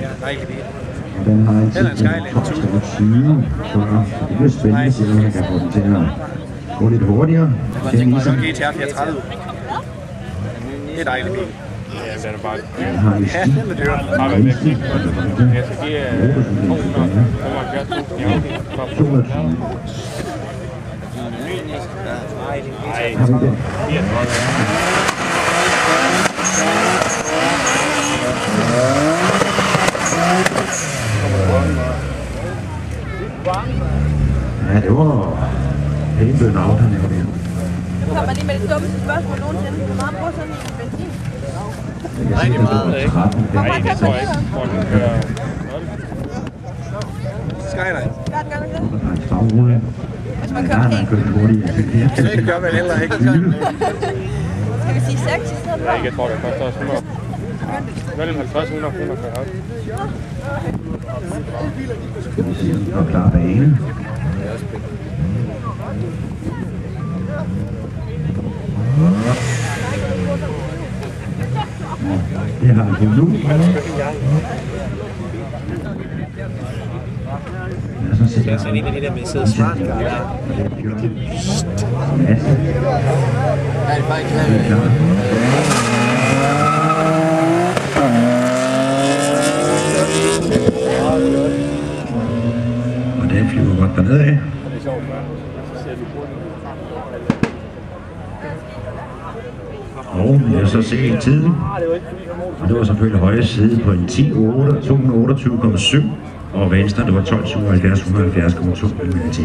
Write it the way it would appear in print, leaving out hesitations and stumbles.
Ja, dejlig bil. Den har en tid på 12,20, så det bliver spændende, selvom man kan få den til at gå lidt hurtigere. Den er GTR 34. Det er dejlig bil. Ja, den er bare... Den har en Ja, den er dyr. Har været væk. Jeg skal give 275.000 i afgift. 220. Nej, Har vi den? 34. Ja, det var pænt bøn af, han laver det. Nu kommer lige med det dummeste spørgsmål nogensinde. Hvor meget bruger sådan en benzin? Nej, det er meget ikke. Nej, det tror jeg ikke. Hvor den kører... Skyline. Gør den det? Der er en stavrulle. Hvis man Ja, kører han pænt. kørt hurtigt. Det gør man heller ikke. Skal vi sige 6 i stedet for? Nej, jeg tror, det koster også 100. Mellem 50 og 100 kroner per højt. Vi ser, om den går klar bane. Det har han fået nu. Det er sådan en af de der med sidder smart. Ja. Ja, det er bare ikke klar. Og den flyver godt dernede af. Og jeg har så set tiden. Og det var selvfølgelig højre side på en 228,7. Og venstre, det var 12,77,2 km/t.